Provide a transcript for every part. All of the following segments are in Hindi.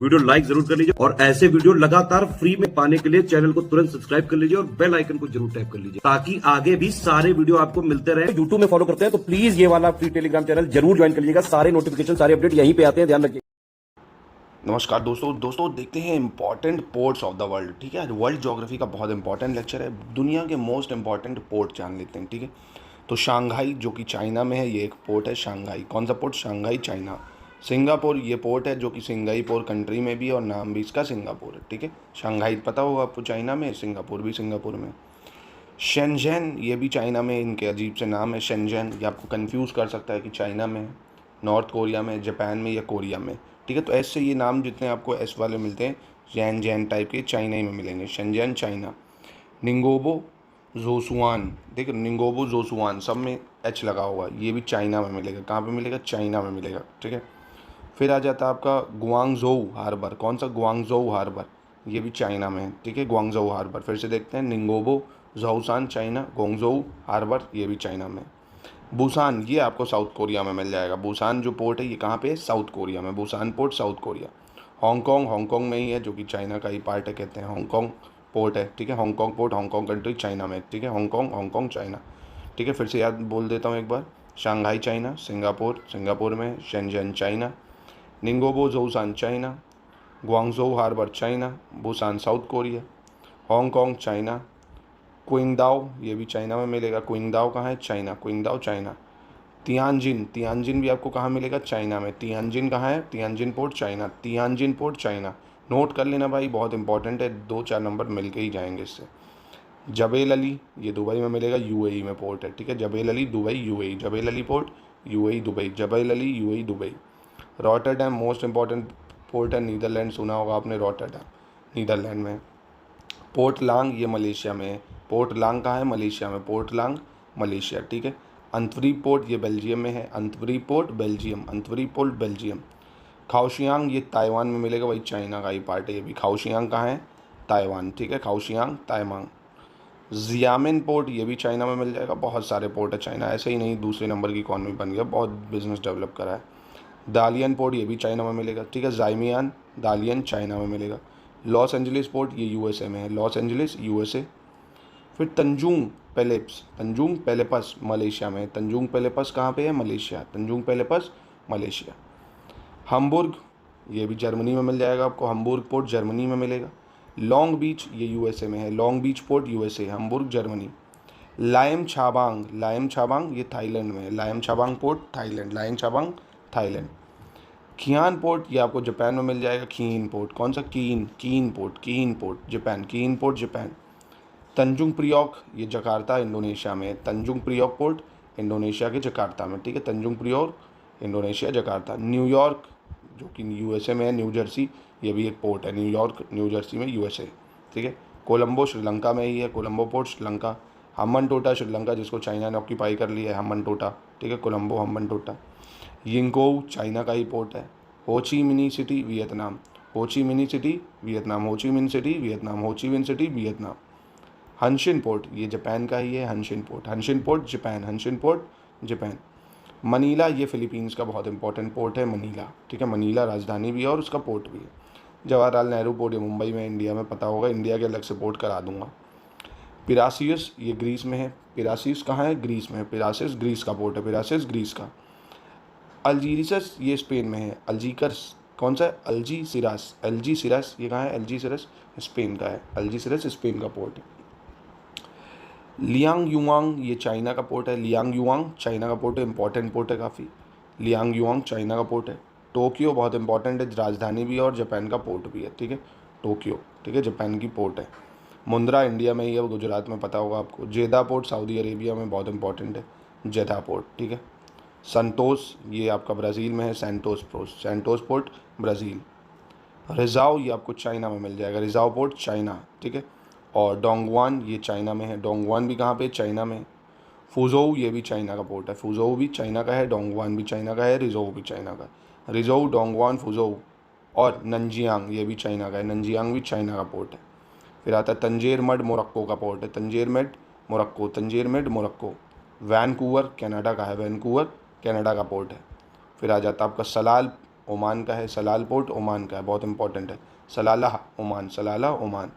वीडियो लाइक जरूर कर लीजिए और ऐसे वीडियो लगातार फ्री में पाने के लिए चैनल को तुरंत सब्सक्राइब कर लीजिए और बेल आइकन को जरूर टैप कर लीजिए ताकि आगे भी सारे वीडियो आपको मिलते रहे। यूट्यूब में फॉलो करते हैं तो प्लीज ये वाला फ्री टेलीग्राम चैनल जरूर ज्वाइन कर लीजिएगा। सारे नोटिफिकेशन सारे अपडेट यहीं पे आते हैं, ध्यान रखिए। नमस्कार दोस्तों देखते हैं important ports of the world. ठीक है, आज वर्ल्ड ज्योग्राफी का बहुत इंपॉर्टेंट लेक्चर है। दुनिया के मोस्ट इंपॉर्टेंट पोर्ट जान लेते हैं। ठीक है, तो शंघाई जो कि चाइना में है, ये एक पोर्ट है शंघाई। कौन सा पोर्ट? Shanghai, China. सिंगापुर ये पोर्ट है जो कि सिंगापुर कंट्री में भी और नाम भी इसका सिंगापुर है। ठीक है, शंघाई पता होगा आपको चाइना में, सिंगापुर भी सिंगापुर में। शेंझेन ये भी चाइना में, इनके अजीब से नाम है शेंझेन। ये आपको कंफ्यूज कर सकता है कि चाइना में, नॉर्थ कोरिया में, जापान में या कोरिया में। ठीक है, तो ऐसे ये नाम जितने आपको एस वाले मिलते हैं जैन जैन टाइप के, चाइना ही में मिलेंगे। Shenzhen China. निंगोबो जोसुआन, देखिए निंगोबो जोसुआन सब में एच लगा हुआ, ये भी चाइना में मिलेगा। कहाँ पे मिलेगा? चाइना में मिलेगा। ठीक है, फिर आ जाता है आपका गुआंगझोउ हार्बर। कौन सा? गुआंगझोउ हार्बर, ये भी चाइना में है। ठीक है, गुआंगझोउ हार्बर। फिर से देखते हैं, निंगोबो जोसान चाइना, गुआंगझोउ हार्बर ये भी चाइना में। बुसान ये आपको साउथ कोरिया में मिल जाएगा। बुसान जो पोर्ट है ये कहाँ पे है? साउथ कोरिया में। Busan port south Korea. Hong Kong Hong Kong में ही है, जो कि चाइना का ही पार्ट है, कहते हैं हांगकांग पोर्ट है। ठीक है, Hong Kong port, Hong Kong country China में। ठीक है, हांगकांग हांगकांग चाइना। ठीक है, फिर से याद बोल देता हूँ एक बार। शंघाई चाइना, सिंगापुर सिंगापुर में, Shenzhen China, Ningbo Zhoushan China, Guangzhou harbour China, Busan South Korea, Hong Kong China, Qingdao ये भी चाइना में मिलेगा। क्विंगदाओ कहाँ है? China. Qingdao China. Tianjin, Tianjin भी आपको कहाँ मिलेगा? चाइना में। तियानजिन कहाँ है? Tianjin port China. Tianjin port China. Note कर लेना भाई, बहुत इंपॉर्टेंट है, 2-4 नंबर मिल के ही जाएंगे इससे। जबेल अली ये दुबई में मिलेगा, यूएई में पोर्ट है। ठीक है, Jebel Ali Dubai UAE, Jebel Ali port UAE Dubai, Jebel Ali UAE Dubai. Rotterdam most important port है, नीदरलैंड सुना होगा आपने, रॉटरडैम नीदरलैंड में। पोर्ट लांग ये मलेशिया में है। पोर्ट लांग कहाँ है? मलेशिया में। पोर्ट लांग मलेशिया। ठीक है, अंतवरी पोर्ट ये बेल्जियम में है। अंतवरी पोर्ट बेल्जियम, अंतवरी पोर्ट बेल्जियम। खाओशियांग ये ताइवान में मिलेगा, वही चाइना का ही पार्ट है ये भी। खाओशियांग कहाँ है? ताइवान। ठीक है, खाओशियांग ताइवान। जियामिन पोर्ट ये भी चाइना में मिल जाएगा। बहुत सारे पोर्ट है चाइना, ऐसे ही नहीं, दूसरे नंबर की इकॉनमी बन गया, बहुत बिजनेस डेवलप करा है। दालियन पोर्ट ये भी चाइना में मिलेगा। ठीक है, जाइमियान दालियन चाइना में मिलेगा। लॉस एंजलिस पोर्ट ये यूएसए में है, लॉस एंजलिस यूएसए। फिर तंजूंग पेलेप्स, तंजूंग पेलेपस मलेशिया में। तंजूंग पेलेपस कहाँ पे है? मलेशिया। तंजूंग पेलेपस मलेशिया। हम्बुर्ग ये भी जर्मनी में मिल जाएगा आपको, हम्बुर्ग पोर्ट जर्मनी में मिलेगा। लॉन्ग बीच ये यूएसए में है, Long Beach port USA, Hamburg Germany. Laem Chabang, Laem Chabang ये थाईलैंड में है, Laem Chabang port Thailand, Laem Chabang Thailand. खियान पोर्ट ये आपको जापान में मिल जाएगा, खीन पोर्ट। कौन सा? कीन, कीन पोर्ट, कीन पोर्ट जापान, कीन पोर्ट जापान। तंजुंग प्रियोक ये जकार्ता इंडोनेशिया में है, तंजुंग प्रियोक पोर्ट इंडोनेशिया के जकार्ता में। ठीक है, तंजुंग प्रियोक इंडोनेशिया जकार्ता। न्यूयॉर्क जो कि यूएसए में है, न्यू जर्सी ये भी एक पोर्ट है, न्यूयॉर्क न्यू जर्सी में यूएसए। ठीक है, कोलंबो श्रीलंका में ही है, कोलंबो पोर्ट श्रीलंका। हम्बन टोटा श्रीलंका जिसको चाइना ने ऑक्यूपाई कर लिया है, हम्बन टोटा। ठीक है, कोलंबो हम्बन टोटा। यिंगकोउ चाइना का ही पोर्ट है। Ho Chi Minh City Vietnam, Ho Chi Minh City Vietnam, Ho Chi Minh City Vietnam, Ho Chi Minh City Vietnam. Hanshin port ये जापान का ही है, Hanshin port, Hanshin port Japan, Hanshin port Japan. Manila ये फिलीपींस का बहुत इंपॉर्टेंट पोर्ट है, मनीला। ठीक है, मनीला राजधानी भी है और उसका पोर्ट भी है। जवाहरलाल नेहरू पोर्ट ये मुंबई में, इंडिया में, पता होगा, इंडिया के अलग से पोर्ट करा दूंगा। पिरासियस ये ग्रीस में है, पिरासियस कहाँ है? ग्रीस में है, पिरासियस ग्रीस का पोर्ट है, पिरासियस ग्रीस का। अल्जीरियस ये स्पेन में है, अल्जीकर्स कौन सा है? अल्जीसिरास, अल्जीसिरास ये कहाँ है? अल्जीसिरस स्पेन का है, अल्जीसिरस स्पेन का पोर्ट है। लियांग युआंग ये चाइना का पोर्ट है, लियांग युआंग चाइना का पोर्ट है, इंपॉर्टेंट पोर्ट है काफ़ी। लियांग युआंग चाइना का पोर्ट है। टोक्यो बहुत इंपॉर्टेंट है, राजधानी भी है और जापान का पोर्ट भी है। ठीक है, टोक्यो, ठीक है, जापान की पोर्ट है। मुंद्रा इंडिया में ही है, गुजरात में, पता होगा आपको। जेदा पोर्ट सऊदी अरेबिया में, बहुत इंपॉर्टेंट है जेदा पोर्ट। ठीक है, संतोस ये आपका ब्राज़ील में है, Santos port, Santos port Brazil. Rizhao ये आपको चाइना में मिल जाएगा, रिज़ाओ पोर्ट चाइना। ठीक है, और डोंगवान ये चाइना में है, डोंगवान भी कहाँ पे? चाइना में। फुजोऊ ये भी चाइना का पोर्ट है, फुजोऊ भी चाइना का है, डोंगवान भी चाइना का है, रिज़ोऊ भी चाइना का है। रिज़ोऊ, डोंगवान, फुजोऊ। और नंजियांग ये भी चाइना का है, नंजियांग भी चाइना का पोर्ट है। फिर आता है तंजेर मड मोरक्को का पोर्ट है, Tanger Med Morocco, Tanger Med Morocco. Vancouver Canada का है, वैनकूवर कनाडा का पोर्ट है। फिर आ जाता है आपका सलाल ओमान का है। सलाल पोर्ट ओमान का है, बहुत इंपॉर्टेंट है। सलाला ओमान, सलाला ओमान।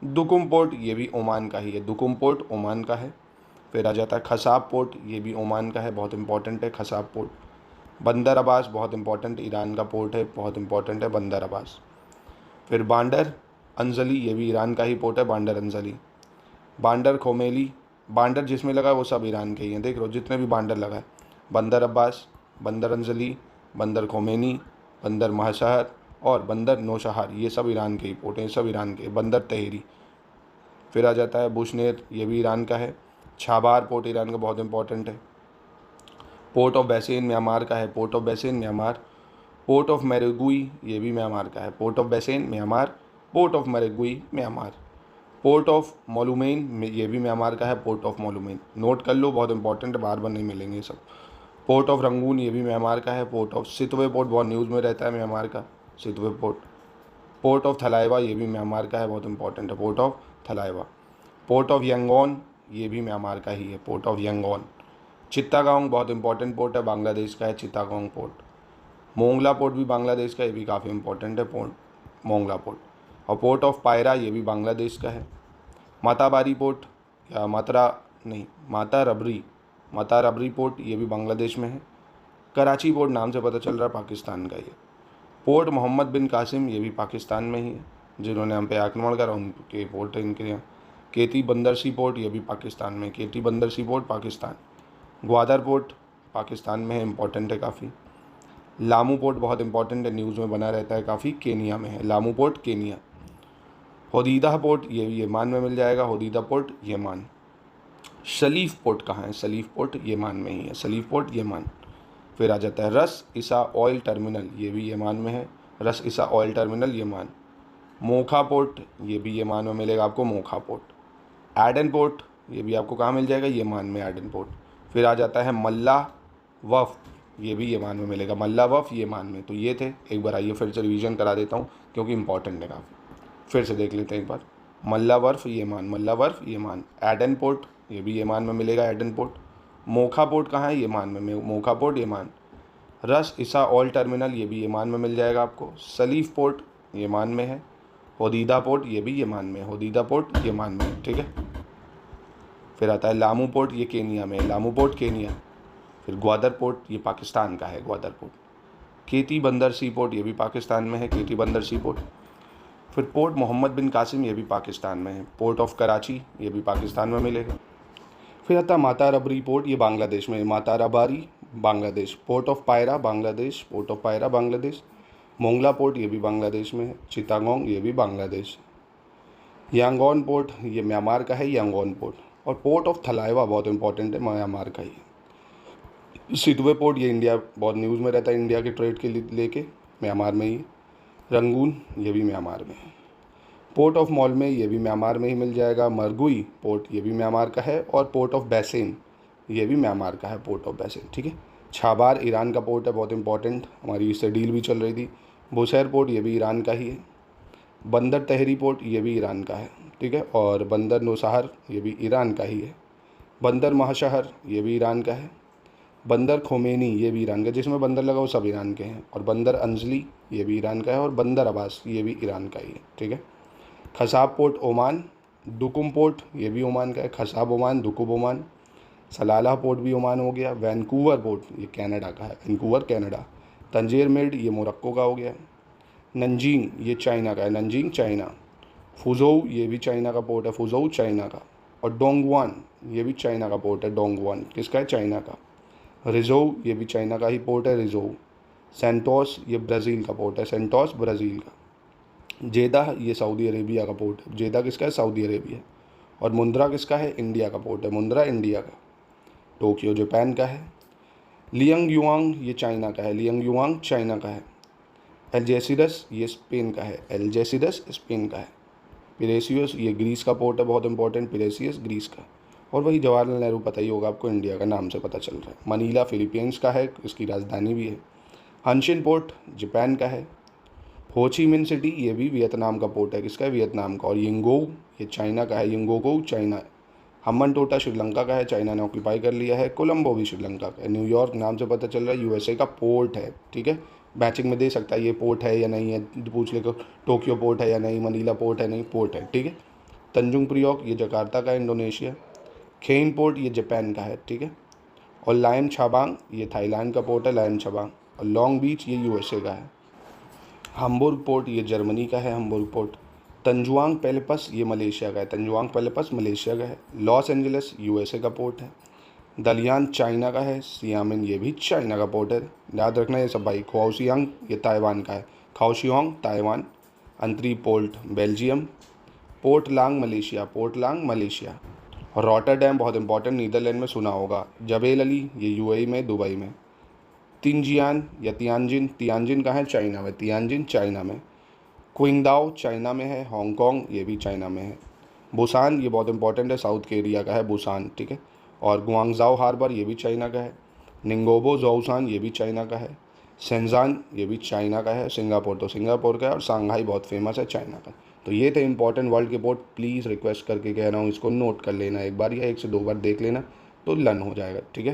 दुकुम पोर्ट ये भी ओमान का ही है, दुकुम पोर्ट ओमान का है। फिर आ जाता है खसाब पोर्ट, ये भी ओमान का है, बहुत इंपॉर्टेंट है खसाब पोर्ट। बंदर अब्बास बहुत इंपॉर्टेंट ईरान का पोर्ट है, बहुत इंपॉर्टेंट है बंदर अब्बास। फिर बांडर अंजली, ये भी ईरान का ही पोर्ट है, बांडर अंजली। बांडर खोमेली, बांडर जिसमें लगा है वो सब ईरान के ही हैं, देख लो जितने भी बांडर लगा है। बंदर अब्बास, बंदर अंजली, बंदर खोमेनी, बंदर महाशहर और बंदर नौशहर, ये सब ईरान के ही पोर्ट हैं, ये सब ईरान के। बंदर तहरी। फिर आ जाता है बुशनेर, ये भी ईरान का है। छाबार पोर्ट ईरान का बहुत इंपॉर्टेंट है। पोर्ट ऑफ बैसेन म्यांमार का है, port of Bassein Myanmar. Port of Mergui, ये भी म्यांमार का है, port of Bassein Myanmar, port of Mergui Myanmar. Port of Moulmein, ये भी म्यांमार का है, पोर्ट ऑफ मोलुमेन, नोट कर लो, बहुत इंपॉर्टेंट है, बार बार नहीं मिलेंगे ये सब। पोर्ट ऑफ रंगून, ये भी म्यांमार का है। पोर्ट ऑफ सितवे पोर्ट बहुत न्यूज़ में रहता है म्यांमार का, Sittwe port. Port of Thilawa, ये भी म्यांमार का है, बहुत इंपॉर्टेंट है, port of Thilawa. Port of Yangon, ये भी म्यांमार का ही है, पोर्ट ऑफ यंगोन। चित्तागोंग बहुत इंपॉर्टेंट पोर्ट है, बांग्लादेश का है चित्तागोंग पोर्ट। मोंगला पोर्ट भी बांग्लादेश का, ये भी काफ़ी इंपॉर्टेंट है पोर्ट, मोंगला पोर्ट। और पोर्ट ऑफ पायरा, ये भी बांग्लादेश का है। माताबारी पोर्ट या माता रबरी पोर्ट, ये भी बांग्लादेश में है। कराची पोर्ट नाम से पता चल रहा है पाकिस्तान का ये। पोर्ट मोहम्मद बिन कासिम, ये भी पाकिस्तान में ही है, जिन्होंने हम पे आक्रमण करा उनके पोर्ट है इनके यहाँ। केती बंदर सी पोर्ट, ये भी पाकिस्तान में, केती बंदर सी पोर्ट पाकिस्तान। ग्वादर पोर्ट पाकिस्तान में है, इंपॉर्टेंट है काफ़ी। लामू पोर्ट बहुत इंपॉर्टेंट है, न्यूज़ में बना रहता है काफ़ी, केनिया में है, लामू पोर्ट केनिया। होदीदा पोर्ट ये यमन में मिल जाएगा, होदीदा पोर्ट यमन। सलीफ पोर्ट कहाँ है, सलीफ पोर्ट यमन में ही है, सलीफ पोर्ट यमन। फिर आ जाता है रस इसा ऑयल टर्मिनल, ये भी यमन में है, रस इसा oil terminal Yemen. Mokha port, ये भी यमन में मिलेगा आपको, मोखा पोर्ट। एडन पोर्ट, ये भी आपको कहाँ मिल जाएगा, यमन में, एडन पोर्ट। फिर आ जाता है मल्ला वफ़, ये भी यमन में मिलेगा, मल्ला वफ़ यमन में। तो ये थे, एक बार आइए फिर से रिवीजन करा देता हूँ क्योंकि इंपॉर्टेंट है काफ़ी, फिर से देख लेते हैं एक बार। मल्ला वर्फ यमन, मल्ला वर्फ यमन। एडन पोर्ट, ये भी यमन में मिलेगा, एडन पोर्ट। मोखा पोर्ट कहाँ है, यमन में, मोखा पोर्ट यमन। रस इसा ऑयल टर्मिनल, ये भी यमन में मिल जाएगा आपको। सलीफ पोर्ट यमन में है। होदीदा पोर्ट, ये भी यमन में, होदीदा पोर्ट यमन में, ठीक है। फिर आता है लामू पोर्ट, ये केनिया में, लामू पोर्ट केनिया। फिर ग्वादर पोर्ट, ये पाकिस्तान का है, ग्वादर पोर्ट। केती बंदर सी पोर्ट, ये भी पाकिस्तान में है, केती बंदर सी पोर्ट। फिर पोर्ट मोहम्मद बिन कासिम, ये भी पाकिस्तान में है। पोर्ट ऑफ कराची, ये भी पाकिस्तान में मिलेगा। फिर आता है माता रबरी पोर्ट, ये बांग्लादेश में है, माता रबारी बांग्लादेश। पोर्ट ऑफ पायरा बांग्लादेश, पोर्ट ऑफ पायरा बांग्लादेश। मोंगला पोर्ट, ये भी बांग्लादेश में है। चिटागोंग, ये भी बांग्लादेश। यांगोन पोर्ट, ये म्यांमार का है, यांगोन पोर्ट। और पोर्ट ऑफ थलाइवा बहुत इंपॉर्टेंट है, म्यांमार का ही। सितवे पोर्ट, ये इंडिया बहुत न्यूज़ में रहता है, इंडिया के ट्रेड के लेके, म्यांमार में ही। रंगून, ये भी म्यांमार में है। पोर्ट ऑफ मोलमे, ये भी म्यांमार में ही मिल जाएगा। मरगुई पोर्ट, ये भी म्यांमार का है। और पोर्ट ऑफ बैसेन, ये भी म्यांमार का है, पोर्ट ऑफ बैसेन, ठीक है। छाबार ईरान का पोर्ट है, बहुत इंपॉर्टेंट, हमारी इससे डील भी चल रही थी। बुशैर पोर्ट, ये भी ईरान का ही है। बंदर तहरी पोर्ट, ये भी ईरान का है, ठीक है। और बंदर नौशहर, ये भी ईरान का ही है। बंदर महाशहर, ये भी ईरान का है। बंदर खोमेनी, ये भी ईरान का, जिसमें बंदर लगा वो सब ईरान के हैं। और बंदर अंजली, ये भी ईरान का है। और बंदर अब्बास, ये भी ईरान का ही है, ठीक है। खसाब पोर्ट ओमान। दुकुम पोर्ट, ये भी ओमान का है, खसाब ओमान, दुकुब ओमान। सलाला पोर्ट भी ओमान हो गया। वैंकूवर पोर्ट, ये कनाडा का है, वैंकूवर कनाडा। तंजीर मेड, ये मोरक्को का हो गया। नंजिंग, ये चाइना का है, नंजिंग चाइना। फुजोऊ, ये भी चाइना का पोर्ट है, फुजोऊ चाइना का। और डोंगवान, ये भी चाइना का पोर्ट है, डोंगवान किसका है, चाइना का। रिजोव, ये भी चाइना का ही पोर्ट है, रिजोव। सेंटोस, ये ब्राज़ील का पोर्ट है, सेंटोस ब्राज़ील का। जेदा, ये सऊदी अरेबिया का पोर्ट है, जेदा किसका है, सऊदी अरेबिया। और मुंद्रा किसका है, इंडिया का पोर्ट है, मुंद्रा इंडिया का। टोक्यो जापान का है। लियांग युआंग, ये चाइना का है, लियांग युआंग चाइना का है। एल्जेसिरस, ये स्पेन का है, एल्जेसिरस स्पेन का है। पिरेसियस, ये ग्रीस का पोर्ट है, बहुत इंपॉर्टेंट, पिरेसियस ग्रीस का। और वही जवाहरलाल नेहरू पता ही होगा आपको, इंडिया का नाम से पता चल रहा है। मनीला फिलीपींस का है, इसकी राजधानी भी है। हनशिन पोर्ट जापान का है। होची मिन सिटी, ये भी वियतनाम का पोर्ट है, किसका है, वियतनाम का। और यिंगोउ, ये चाइना का है, यिंगोगो चाइना। हम्बन टोटा श्रीलंका का है, चाइना ने ऑक्यूपाई कर लिया है। कोलंबो भी श्रीलंका का है। न्यूयॉर्क नाम से पता चल रहा है, यूएसए का पोर्ट है, ठीक है। मैचिंग में दे सकता है ये पोर्ट है या नहीं है, पूछ ले को टोक्यो पोर्ट है या नहीं, मनीला पोर्ट है नहीं, पोर्ट है, ठीक है। तंजुंग प्रियोक ये जकार्ता का है, इंडोनेशिया। खेन पोर्ट ये जापान का है, ठीक है। और लायम छाबांग ये थाईलैंड का पोर्ट है, लायम छाबांग। और लॉन्ग बीच ये यूएसए का है। हम्बुर्ग पोर्ट ये जर्मनी का है, हम्बुर्ग पोर्ट। तंजुआंग पेलेपस ये मलेशिया का है, तंजुआंग पेलेपस मलेशिया का है। लॉस एंजलिस यूएसए का पोर्ट है। दलियान चाइना का है। सियामिन ये भी चाइना का पोर्ट है, याद रखना ये सब भाई। खाओशियांग ये ताइवान का है, खाओशियांग ताइवान। अंतरी पोर्ट बेल्जियम। पोर्ट लांग मलेशिया, पोर्ट लांग मलेशिया। और रॉटरडैम बहुत इंपॉर्टेंट, नीदरलैंड में सुना होगा। जबेल अली ये यूएई में, दुबई में। तिनजियान या तियानजिन, तियानजिन का है चाइना में, तियानजिन चाइना में। क्विंगदाओ चाइना में है। हांगकांग ये भी चाइना में है। बुसान ये बहुत इंपॉर्टेंट है, साउथ के एरिया का है बुसान, ठीक है। और गुआंगजाओ हार्बर ये भी चाइना का है। निंगोबो जोउसान ये भी चाइना का है। शेंजान ये भी चाइना का है। सिंगापुर तो सिंगापुर का है। और शंघाई बहुत फेमस है चाइना का। तो ये थे इंपॉर्टेंट वर्ल्ड के पोर्ट। प्लीज़ रिक्वेस्ट करके कह रहा हूँ इसको नोट कर लेना एक बार या 1 से 2 बार देख लेना, तो लर्न हो जाएगा, ठीक है।